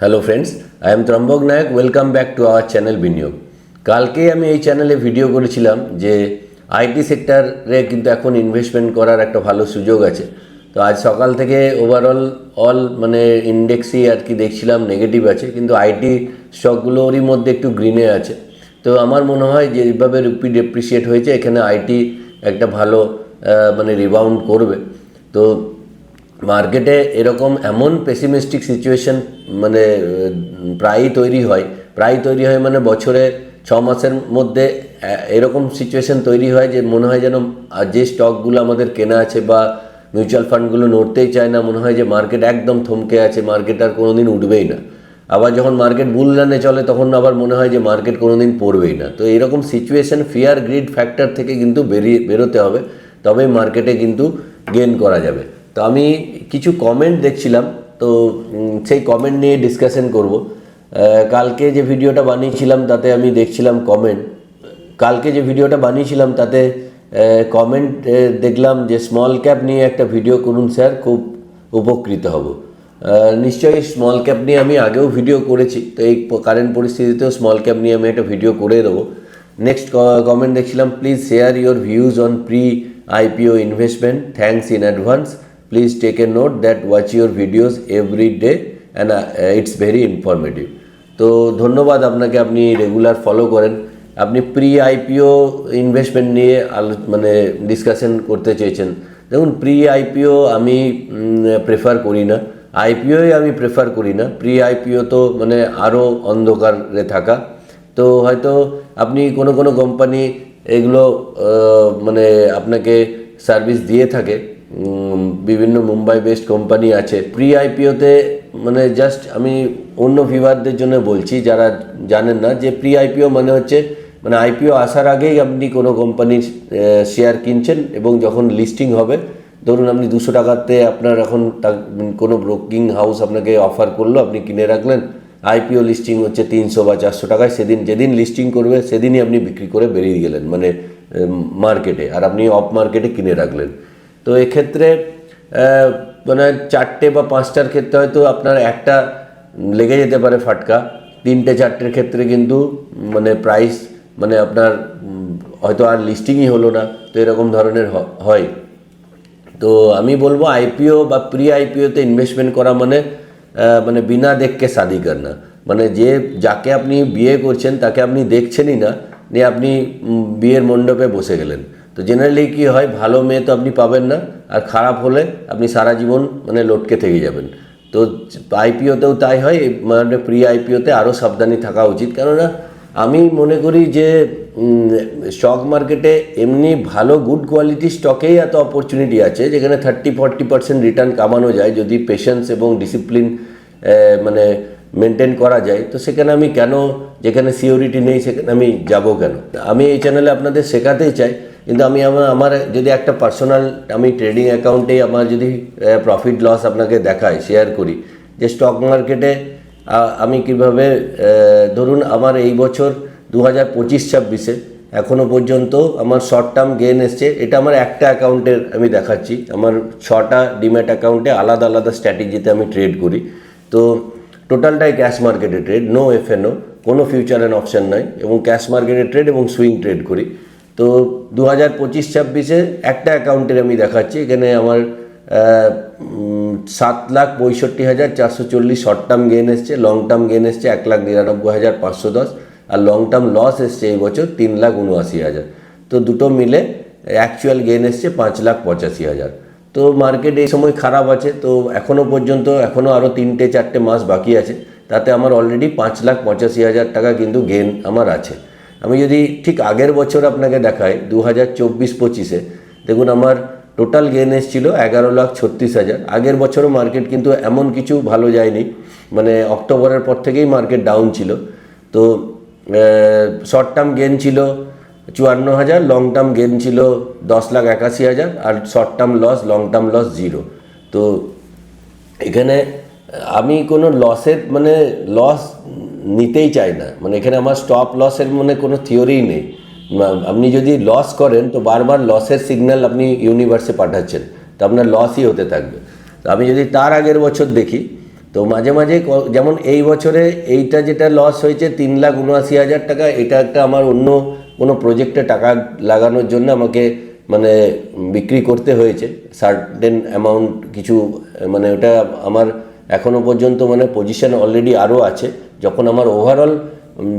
Hello friends, I'm Trambak Nayak. Welcome back to our channel Biniyog. কালকেই আমি এই চ্যানেলে ভিডিও করেছিলাম যে আইটি সেক্টরে কিন্তু এখন ইনভেস্টমেন্ট করার একটা ভালো সুযোগ আছে। তো আজ সকাল থেকে ওভারঅল মানে ইন্ডেক্সই আর কি দেখছিলাম নেগেটিভ আছে, কিন্তু আইটি স্টকগুলোরই মধ্যে একটু গ্রিনে আছে। তো আমার মনে হয় যে এইভাবে রুপি ডেপ্রিসিয়েট হয়েছে, এখানে আইটি একটা ভালো মানে রিবাউন্ড করবে। তো মার্কেটে এরকম এমন পেসিমিস্টিক সিচুয়েশন মানে প্রায়ই তৈরি হয় মানে বছরে 6 মাসের মধ্যে এরকম সিচুয়েশন তৈরি হয় যে মনে হয় যেন যে স্টকগুলো আমাদের কেনা আছে বা মিউচুয়াল ফান্ডগুলো নড়তেই চায় না, মনে হয় যে মার্কেট একদম থমকে আছে, মার্কেট আর কোনো দিন উঠবেই না। আবার যখন মার্কেট বুল রানে চলে তখন আবার মনে হয় যে মার্কেট কোনো দিন পড়বেই না। তো এরকম সিচুয়েশন ফিয়ার গ্রিড ফ্যাক্টর থেকে কিন্তু বেরোতে হবে, তবেই মার্কেটে কিন্তু গেইন করা যাবে। তো আমি কিছু কমেন্ট দেখছিলাম, তো সেই কমেন্ট নিয়ে ডিসকাশন করব। কালকে যে ভিডিওটা বানিয়েছিলাম তাতে আমি দেখছিলাম তাতে কমেন্ট দেখলাম যে স্মল ক্যাপ নিয়ে একটা ভিডিও করুন স্যার, খুব উপকৃত হব। নিশ্চয়ই স্মল ক্যাপ নিয়ে আমি আগেও ভিডিও করেছি, তো এই কারেন্ট পরিস্থিতিতেও স্মল ক্যাপ নিয়ে আমি একটা ভিডিও করে দেবো। নেক্সট কমেন্ট দেখছিলাম, please share your views on pre IPO investment, thanks in advance, please take a note that watch your videos every day and it's very informative. তো ধন্যবাদ আপনাকে, আপনি রেগুলার ফলো করেন। আপনি প্রি IPO ইনভেস্টমেন্ট নিয়ে মানে discussion করতে চেয়েছেন। দেখুন, প্রি IPO আমি প্রেফার করি না, IPOই আমি প্রেফার করি না। প্রি IPO তো মানে আরও অন্ধকারে থাকা। তো হয়তো আপনি কোনো কোম্পানি এগুলো মানে আপনাকে সার্ভিস দিয়ে থাকে, বিভিন্ন মুম্বাই বেসড কোম্পানি আছে। প্রি IPOতে মানে জাস্ট আমি অন্য ভিউয়ারদের জন্য বলছি যারা জানেন না, যে প্রি IPO মানে হচ্ছে মানে IPO আসার আগেই আপনি কোনো কোম্পানির শেয়ার কিনছেন এবং যখন লিস্টিং হবে, ধরুন আপনি 200 টাকাতে আপনার এখন কোনো ব্রোকিং হাউস আপনাকে অফার করলো, আপনি কিনে রাখলেন। IPO লিস্টিং হচ্ছে 300 বা 400 টাকায়, যেদিন লিস্টিং করবে সেদিনই আপনি বিক্রি করে বেরিয়ে গেলেন মানে মার্কেটে, আর আপনি অফ মার্কেটে কিনে রাখলেন। তো এক্ষেত্রে মানে 4টে বা 5টার ক্ষেত্রে হয়তো আপনার একটা লেগে যেতে পারে ফাটকা, 3টে 4টের ক্ষেত্রে কিন্তু মানে প্রাইস মানে আপনার হয়তো আর লিস্টিংই হলো না। তো এরকম ধরনের হয়। তো আমি বলবো IPO বা প্রি IPOতে ইনভেস্টমেন্ট করা মানে মানে বিনা দেখকে শাদি করনা, মানে যাকে আপনি বিয়ে করছেন তাকে আপনি দেখছেনই না, নিয়ে আপনি বিয়ের মণ্ডপে বসে গেলেন। তো জেনারেলি কি হয়, ভালো মেয়ে তো আপনি পাবেন না, আর খারাপ হলে আপনি সারা জীবন মানে লটকে থেকে যাবেন। তো IPOতেও তাই হয়, মানে প্রি IPOতে আরও সাবধানী থাকা উচিত। কেননা আমি মনে করি যে স্টক মার্কেটে এমনি ভালো গুড কোয়ালিটি স্টকেই এত অপরচুনিটি আছে, যেখানে 30-40% রিটার্ন কামানো যায় যদি পেশেন্স এবং ডিসিপ্লিন মানে মেনটেন করা যায়। তো সেখানে আমি কেন, যেখানে সিওরিটি নেই সেখানে আমি যাব কেন? আমি এই চ্যানেলে আপনাদের শেখাতেই চাই, কিন্তু আমি আমার যদি একটা পার্সোনাল আমি ট্রেডিং অ্যাকাউন্টে আমার যদি প্রফিট লস আপনাকে দেখাই, শেয়ার করি যে স্টক মার্কেটে আমি কীভাবে, ধরুন আমার এই বছর 2025-26-এ এখনও পর্যন্ত আমার শর্ট টার্ম গেইন এসছে। এটা আমার একটা অ্যাকাউন্টের আমি দেখাচ্ছি, আমার 6টা ডিম্যাট অ্যাকাউন্টে আলাদা আলাদা স্ট্র্যাটেজিতে আমি ট্রেড করি। তো টোটালটাই ক্যাশ মার্কেটে ট্রেড, নো FNO, কোনো ফিউচার অ্যান্ড অপশান নাই, এবং ক্যাশ মার্কেটে ট্রেড এবং সুইং ট্রেড করি। তো 2025-26-এ একটা অ্যাকাউন্টের আমি দেখাচ্ছি, এখানে আমার 7,65,440 শর্ট টার্ম গেইন এসছে, লং টার্ম গেইন এসছে 1,99,510, আর লং টার্ম লস এসছে এই বছর 3,79,000। তো দুটো মিলে অ্যাকচুয়াল গেইন এসছে 5,85,000। তো মার্কেট এই সময় খারাপ আছে, তো এখনও আরও 3-4টে মাস বাকি আছে, তাতে আমার অলরেডি 5,85,000 টাকা কিন্তু গেইন আমার আছে। আমি যদি ঠিক আগের বছর আপনাকে দেখাই 2024-25-এ, দেখুন আমার টোটাল গেইন এসেছিল 11,36,000। আগের বছরও মার্কেট কিন্তু এমন কিছু ভালো যায়নি, মানে অক্টোবরের পর থেকেই মার্কেট ডাউন ছিল। তো শর্ট টার্ম গেইন ছিল 54,000, লং টার্ম গেইন ছিল 10,81,000, আর short term loss, long term loss 0। তো এখানে আমি কোনো লসের মানে লস নিতেই চাই না, মানে এখানে আমার স্টপ লসের মানে কোনো থিওরিই নেই। আপনি যদি লস করেন তো বারবার লসের সিগন্যাল আপনি ইউনিভার্সে পাঠাচ্ছেন, তো আপনার লসই হতে থাকবে। তো আমি যদি তার আগের বছর দেখি, তো মাঝে মাঝে যেমন এই বছরে এইটা যেটা লস হয়েছে 3,79,000 টাকা, এটা একটা আমার অন্য কোনো প্রজেক্টে টাকা লাগানোর জন্য আমাকে মানে বিক্রি করতে হয়েছে সার্টেন অ্যামাউন্ট কিছু, মানে ওটা আমার এখনও পর্যন্ত মানে পজিশন অলরেডি আরও আছে। যখন আমার ওভারঅল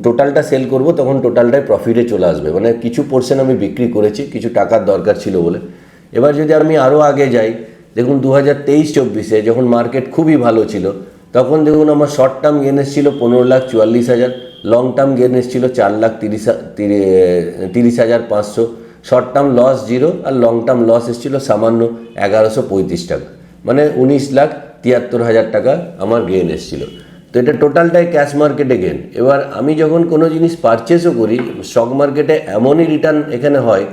টোটালটা সেল করব তখন টোটালটাই প্রফিটে চলে আসবে, মানে কিছু পোর্শন আমি বিক্রি করেছি কিছু টাকার দরকার ছিল বলে। এবার যদি আমি আরও আগে যাই, দেখুন 2023-24 যখন মার্কেট খুবই ভালো ছিল তখন দেখুন আমার শর্ট টার্ম গেন এসেছিল 15,44,000, লং টার্ম গেন এসেছিল 4,30,500, শর্ট টার্ম লস 0 আর লং টার্ম লস এসেছিল সামান্য 1,135 টাকা, মানে 19,73,000 টাকা আমার গেন এসেছিল। তো এটা টোটালটাই ক্যাশ মার্কেটে গেন। এবার আমি যখন কোনো জিনিস পারচেসও করি স্টক মার্কেটে এমনই রিটার্ন এখানে হয়,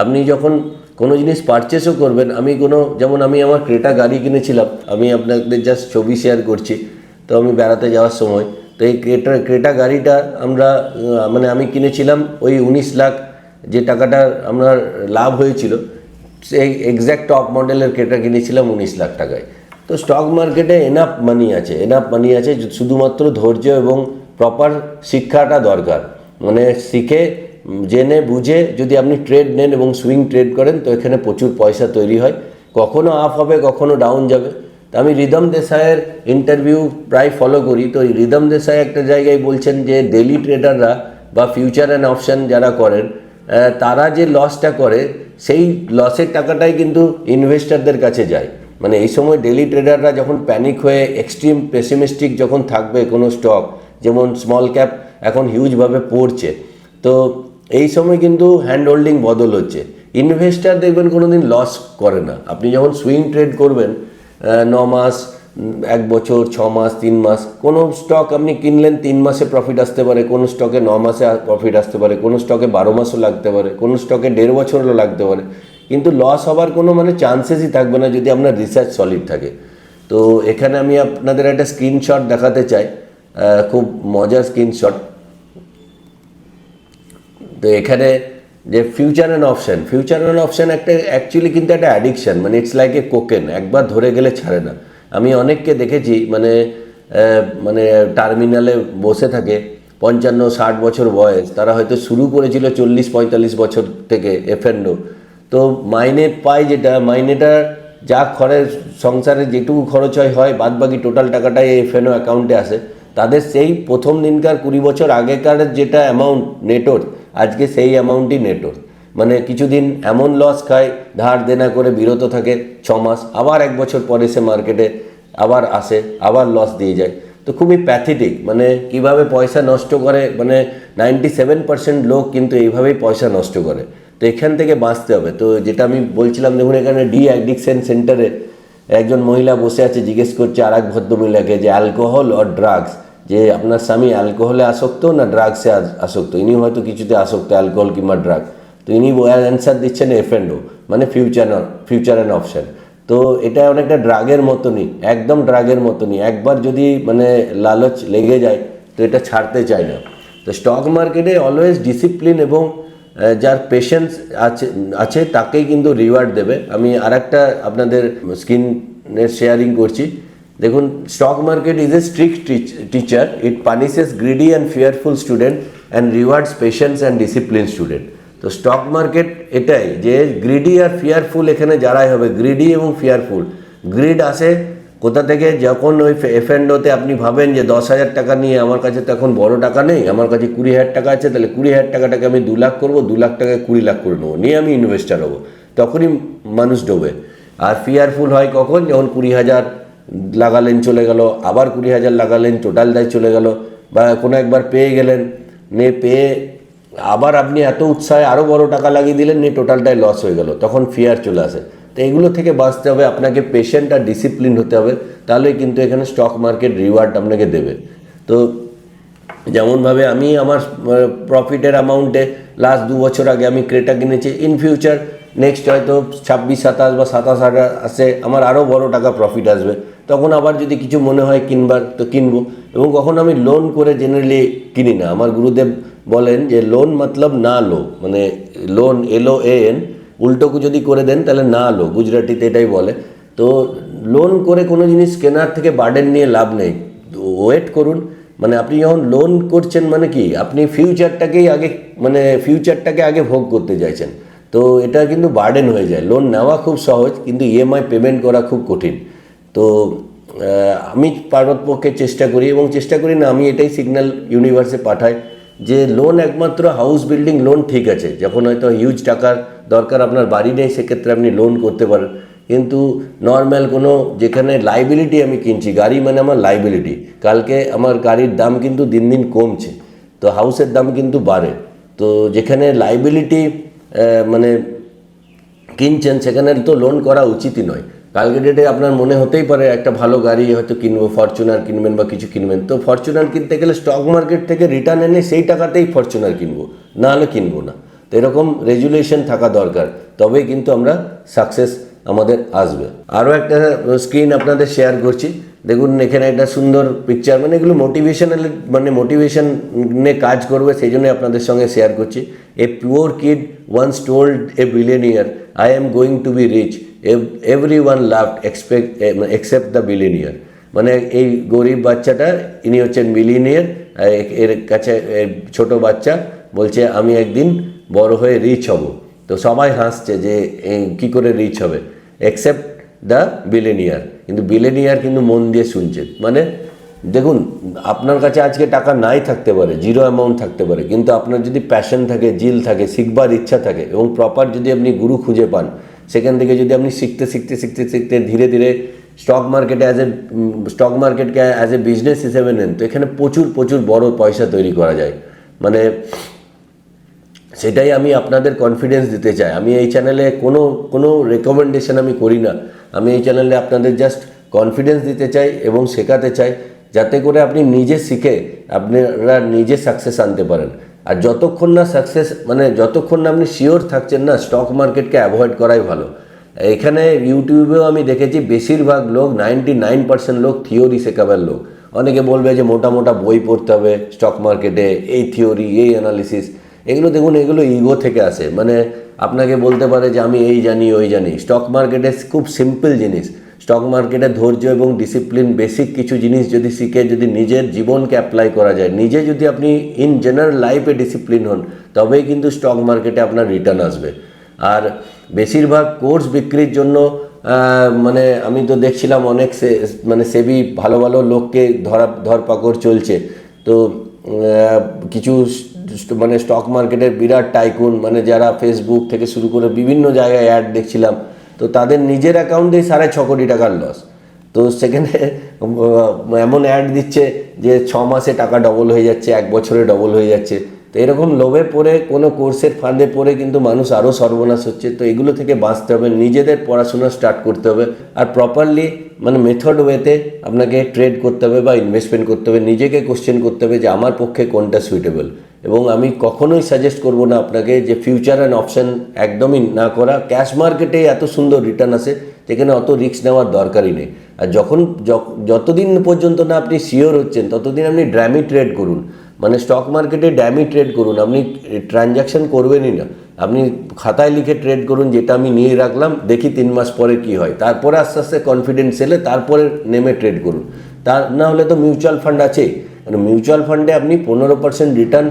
আপনি যখন কোনো জিনিস পারচেসও করবেন, আমি কোনো যেমন আমি আমার ক্রেটা গাড়ি কিনেছিলাম, আমি আপনাদের জাস্ট ছবি শেয়ার করছি, তো আমি বেড়াতে যাওয়ার সময় তো এই ক্রেটা গাড়িটা আমরা মানে আমি কিনেছিলাম ওই 19 লাখ, যে টাকাটা আমার লাভ হয়েছিল সেই এক্স্যাক্ট টপ মডেলের ক্রেটা কিনেছিলাম 19 লাখ টাকায়। তো স্টক মার্কেটে এনাফ মানি আছে, শুধুমাত্র ধৈর্য এবং প্রপার শিক্ষাটা দরকার, মানে শিখে জেনে বুঝে যদি আপনি ট্রেড নেন এবং সুইং ট্রেড করেন তো এখানে প্রচুর পয়সা তৈরি হয়, কখনো আপ হবে কখনো ডাউন যাবে। তো আমি রিদম দেশাইয়ের ইন্টারভিউ প্রায় ফলো করি, তো রিদম দেশাই একটা জায়গায় বলছেন যে ডেলি ট্রেডাররা বা ফিউচার অ্যান্ড অপশান যারা করেন তারা যে লসটা করে সেই লসের টাকাটাই কিন্তু ইনভেস্টারদের কাছে যায়। মানে এই সময় ডেলি ট্রেডাররা যখন প্যানিক হয়ে এক্সট্রিম পেসিমিস্টিক যখন থাকবে কোনো স্টক, যেমন স্মল ক্যাপ এখন হিউজভাবে পড়ছে, তো এই সময় কিন্তু হ্যান্ড হোল্ডিং বদল হচ্ছে। ইনভেস্টার দেখবেন কোনো দিন লস করে না। আপনি যখন সুইং ট্রেড করবেন 9 মাস, 1 বছর, 6 মাস, 3 মাস, কোনো স্টক আপনি কিনলেন 3 মাসে প্রফিট আসতে পারে, কোনো স্টকে 9 মাসে প্রফিট আসতে পারে, কোনো স্টকে 12 মাসও লাগতে পারে, কোনো স্টকে 1.5 বছরও লাগতে পারে, কিন্তু লস হবার কোনো মানে চান্সেসই থাকবে না যদি আপনার রিসার্চ সলিড থাকে। তো এখানে আমি আপনাদের একটা স্ক্রিনশট দেখাতে চাই, খুব মজার স্ক্রিনশট। তো এখানে যে ফিউচার অ্যান্ড অপশান একটা অ্যাকচুয়ালি কিন্তু একটা অ্যাডিকশান, মানে ইটস লাইক এ কোকেন, একবার ধরে গেলে ছাড়ে না। আমি অনেককে দেখেছি মানে মানে টার্মিনালে বসে থাকে 55-60 বছর বয়স, তারা হয়তো শুরু করেছিল 40-45 বছর থেকে এফএনও, তো মাইনে পায় যেটা মাইনেটা যা খরচ সংসারে যেটুকু খরচ হয় বাদ বাকি টোটাল টাকাটাই এফএনও অ্যাকাউন্টে আসে, তাদের সেই প্রথম দিনকার 20 বছর আগেকার যেটা অ্যামাউন্ট নেটওয়ার্থ আজকে সেই অ্যামাউন্টই নেটওয়ার্থ। মানে কিছুদিন এমন লস খায়, ধার দেনা করে বিরত থাকে 6 মাস, আবার 1 বছর পরে সে মার্কেটে আবার আসে, আবার লস দিয়ে যায়। তো খুবই প্যাথেটিক, মানে কিভাবে পয়সা নষ্ট করে, মানে 97% লোক কিন্তু এইভাবেই পয়সা নষ্ট করে। তো এখান থেকে বাঁচতে হবে। তো যেটা আমি বলছিলাম, দেখুন এখানে ডি অ্যাডিকশন সেন্টারে একজন মহিলা বসে আছে, জিজ্ঞেস করছে আর এক ভদ্রমহিলাকে যে অ্যালকোহল অর ড্রাগস, যে আপনার স্বামী অ্যালকোহলে আসক্ত না ড্রাগসে আসক্ত। ইনি হয়তো কিছুতে আসক্ত, অ্যালকোহল কিংবা ড্রাগ। তো ইনি অ্যান্সার দিচ্ছেন এফএনও, মানে ফিউচার অ্যান্ড অপশান। তো এটা অনেকটা ড্রাগের মতনই, একদম ড্রাগের মতনই, একবার যদি মানে লালচ লেগে যায় তো এটা ছাড়তে চায় না। তো স্টক মার্কেটে অলওয়েজ ডিসিপ্লিন এবং যার পেশেন্স আছে তাকেই কিন্তু রিওয়ার্ড দেবে। আমি আরেকটা আপনাদের স্ক্রিনের শেয়ারিং করছি, দেখুন stock market is a strict teacher, it punishes greedy and fearful student and rewards patience and discipline student. তো স্টক মার্কেট এটাই যে গ্রিডি আর ফিয়ারফুল এখানে যারাই হবে, গ্রিডি এবং ফিয়ারফুল। গ্রিড আসে কোথা থেকে, যখন ওই এফএনওতে আপনি ভাবেন যে 10,000 টাকা নিয়ে আমার কাছে তো এখন বড় টাকা নেই, আমার কাছে 20,000 টাকা আছে, তাহলে 20,000 টাকাটাকে আমি 2 লাখ করবো, 2 লাখ টাকায় 20 লাখ করে নেবো, নিয়ে আমি ইনভেস্টার হবো, তখনই মানুষ ডোবে। আর ফিয়ারফুল হয় কখন, যখন 20,000 লাগালেন চলে গেল, আবার 20,000 লাগালেন টোটালটাই চলে গেল, বা কোনো একবার পেয়ে গেলেন, নিয়ে পেয়ে আবার আপনি এত উৎসাহে আরও বড় টাকা লাগিয়ে দিলেন, নিয়ে টোটালটাই লস হয়ে গেল, তখন ফিয়ার চলে আসে। তো এগুলো থেকে বাঁচতে হবে, আপনাকে পেশেন্ট আর ডিসিপ্লিন হতে হবে, তাহলেই কিন্তু এখানে স্টক মার্কেট রিওয়ার্ড আপনাকে দেবে। তো যেমনভাবে আমি আমার প্রফিটের অ্যামাউন্টে লাস্ট 2 বছর আগে আমি ক্রেটা কিনেছি, ইন ফিউচার নেক্সট হয়তো 26-27 বা 27 আসে আমার আরও বড় টাকা প্রফিট আসবে, তখন আবার যদি কিছু মনে হয় কিনবার তো কিনবো। এবং কখন আমি লোন করে জেনারেলি কিনি না, আমার গুরুদেব বলেন যে লোন মতলব না লো, মানে লোন LOAN উল্টো যদি করে দেন তাহলে না লো, গুজরাটিতে এটাই বলে। তো লোন করে কোনো জিনিস কেনার থেকে বার্ডেন নিয়ে লাভ নেই, ওয়েট করুন। মানে আপনি যখন লোন করছেন মানে কি, আপনি ফিউচারটাকে আগে ভোগ করতে চাইছেন, তো এটা কিন্তু বার্ডেন হয়ে যায়। লোন নেওয়া খুব সহজ, কিন্তু ইএমআই পেমেন্ট করা খুব কঠিন। তো আমি পারতপক্ষে চেষ্টা করি, এবং চেষ্টা করি না, আমি এটাই সিগন্যাল ইউনিভার্সে পাঠাই যে লোন একমাত্র হাউস বিল্ডিং লোন ঠিক আছে, যখন হয়তো হিউজ টাকার দরকার, আপনার বাড়ি নেই, সেক্ষেত্রে আপনি লোন করতে পারেন। কিন্তু নর্মাল কোনো, যেখানে লাইবিলিটি আমি কিনছি, গাড়ি মানে আমার লাইবিলিটি, কালকে আমার গাড়ির দাম কিন্তু দিন দিন কমছে, তো হাউসের দাম কিন্তু বাড়ে, তো যেখানে লাইবিলিটি মানে কিনছেন সেখানে তো লোন করা উচিতই নয়। কালকে ডেটে আপনার মনে হতেই পারে একটা ভালো গাড়ি হয়তো কিনবো, ফরচুনার কিনবেন বা কিছু কিনবেন, তো ফরচুনার কিনতে গেলে স্টক মার্কেট থেকে রিটার্ন এনে সেই টাকাতেই ফরচুনার কিনবো, না হলে কিনবো না। তো এরকম রেজুলেশন থাকা দরকার, তবেই কিন্তু আমরা সাকসেস আমাদের আসবে। আরও একটা স্ক্রিন আপনাদের শেয়ার করছি, দেখুন এখানে একটা সুন্দর পিকচার, মানে এগুলো মোটিভেশনাল, মানে মোটিভেশনে কাজ করবে, সেই জন্য আপনাদের সঙ্গে শেয়ার করছি। A poor kid once told a billionaire, I am going to be rich, everyone laughed except the billionaire. মানে এই গরিব বাচ্চাটা, ইনি হচ্ছেন বিলিয়নিয়ার, এর কাছে ছোট বাচ্চা বলছে আমি একদিন বড় হয়ে রিচ হব, তো সবাই হাসছে যে কি করে রিচ হবে, এক্সেপ্ট দ্য বিলিয়নিয়ার। কিন্তু বিলিয়নিয়ার কিন্তু মন দিয়ে শুনছে। মানে দেখুন, আপনার কাছে আজকে টাকা নাই থাকতে পারে, জিরো অ্যামাউন্ট থাকতে পারে, কিন্তু আপনার যদি প্যাশন থাকে, জিল থাকে, শিখবার ইচ্ছা থাকে, এবং প্রপার যদি আপনি গুরু খুঁজে পান, সেখান থেকে যদি আপনি শিখতে ধীরে ধীরে স্টক মার্কেটকে অ্যাজ এ বিজনেস হিসেবে নেন, তো এখানে প্রচুর বড় পয়সা তৈরি করা যায়। মানে সেটাই আমি আপনাদের কনফিডেন্স দিতে চাই। আমি এই চ্যানেলে কোনো রেকমেন্ডেশন আমি করি না, আমি এই চ্যানেলে আপনাদের জাস্ট কনফিডেন্স দিতে চাই এবং শেখাতে চাই, যাতে করে আপনি নিজে শিখে আপনারা নিজে সাকসেস আনতে পারেন। আর যতক্ষণ না আপনি শিওর থাকছেন না, স্টক মার্কেটকে অ্যাভয়েড করাই ভালো। এখানে ইউটিউবেও আমি দেখেছি বেশিরভাগ লোক, 99% লোক থিওরি শেখাবার লোক। অনেকে বলবে যে মোটা বই পড়তে হবে স্টক মার্কেটে, এই থিওরি, এই অ্যানালিসিস, এগুলো দেখুন, এগুলো ইগো থেকে আসে। মানে আপনাকে বলতে পারে যে আমি এই জানি ওই জানি। স্টক মার্কেটে খুব সিম্পল জিনিস, স্টক মার্কেটে ধৈর্য এবং ডিসিপ্লিন, বেসিক কিছু জিনিস যদি শিখে, যদি নিজের জীবনকে অ্যাপ্লাই করা যায়, নিজে যদি আপনি ইন জেনারেল লাইফে ডিসিপ্লিন হন, তবেই কিন্তু স্টক মার্কেটে আপনার রিটার্ন আসবে। আর বেশিরভাগ কোর্স বিক্রির জন্য মানে আমি তো দেখছিলাম অনেক সেবি ভালো লোককে ধরপাকড় চলছে। তো কিছু মানে স্টক মার্কেটের বিরাট টাইকুন, মানে যারা ফেসবুক থেকে শুরু করে বিভিন্ন জায়গায় অ্যাড দেখছিলাম, তো তাদের নিজের অ্যাকাউন্টেই 6.5 কোটি টাকার লস। তো সেখানে এমন অ্যাড দিচ্ছে যে 6 মাসে টাকা ডবল হয়ে যাচ্ছে, 1 বছরে ডবল হয়ে যাচ্ছে। তো এরকম লোভে পড়ে, কোনো কোর্সের ফান্ডে পড়ে কিন্তু মানুষ আরও সর্বনাশ হচ্ছে। তো এগুলো থেকে বাঁচতে হবে, নিজেদের পড়াশোনা স্টার্ট করতে হবে, আর প্রপারলি মানে মেথড ওয়েতে আপনাকে ট্রেড করতে হবে বা ইনভেস্টমেন্ট করতে হবে। নিজেকে কোশ্চেন করতে হবে যে আমার পক্ষে কোনটা সুইটেবল। এবং আমি কখনোই সাজেস্ট করব না আপনাকে যে ফিউচার অ্যান্ড অপশান একদমই না করা। ক্যাশ মার্কেটে এত সুন্দর রিটার্ন আসে, যেখানে অত রিস্ক নেওয়ার দরকারই নেই। আর যতদিন পর্যন্ত না আপনি শিওর হচ্ছেন, ততদিন আপনি ড্যামি ট্রেড করুন। মানে স্টক মার্কেটে ড্যামি ট্রেড করুন, আপনি ট্রানজ্যাকশন করবেনই না, আপনি খাতায় লিখে ট্রেড করুন, যেটা আমি নিয়ে রাখলাম, দেখি 3 মাস পরে কি হয়, তারপরে আস্তে আস্তে কনফিডেন্স এলে তারপরে নেমে ট্রেড করুন। তা না হলে তো মিউচুয়াল ফান্ড আছে, মানে মিউচুয়াল ফান্ডে আপনি 15% রিটার্ন,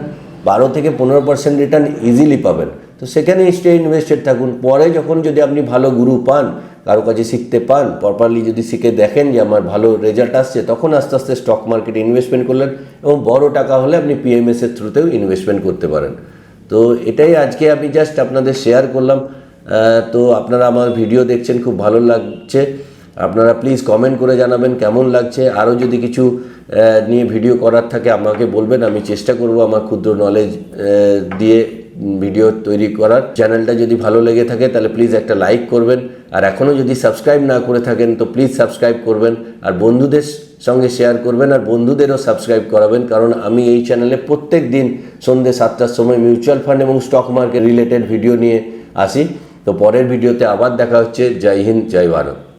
12 থেকে 15% রিটার্ন ইজিলি পাবেন। তো সেখানে স্টে ইনভেস্টেড থাকুন। পরে যখন যদি আপনি ভালো গুরু পান, কারো কাছে শিখতে পান, প্রপারলি যদি শিখে দেখেন যে আমার ভালো রেজাল্ট আসছে, তখন আস্তে আস্তে স্টক মার্কেটে ইনভেস্টমেন্ট করলেন, এবং বড় টাকা হলে আপনি পিএমএস এর থ্রুতেও ইনভেস্টমেন্ট করতে পারেন। তো এটাই আজকে আমি জাস্ট আপনাদের শেয়ার করলাম। তো আপনারা আমার ভিডিও দেখছেন, খুব ভালো লাগছে, আপনারা প্লিজ কমেন্ট করে জানাবেন কেমন লাগছে। আরও যদি কিছু নিয়ে ভিডিও করার থাকে আমাকে বলবেন, আমি চেষ্টা করব আমার ক্ষুদ্র নলেজ দিয়ে ভিডিও তৈরি করার। চ্যানেলটা যদি ভালো লেগে থাকে তাহলে প্লিজ একটা লাইক করবেন, আর এখনও যদি সাবস্ক্রাইব না করে থাকেন তো প্লিজ সাবস্ক্রাইব করবেন, আর বন্ধুদের সঙ্গে শেয়ার করবেন, আর বন্ধুদেরও সাবস্ক্রাইব করাবেন। কারণ আমি এই চ্যানেলে প্রত্যেক দিন সন্ধ্যে 7টার সময় মিউচুয়াল ফান্ড এবং স্টক মার্কেট রিলেটেড ভিডিও নিয়ে আসি। তো পরের ভিডিওতে আবার দেখা হচ্ছে। জয় হিন্দ, জয় ভারত।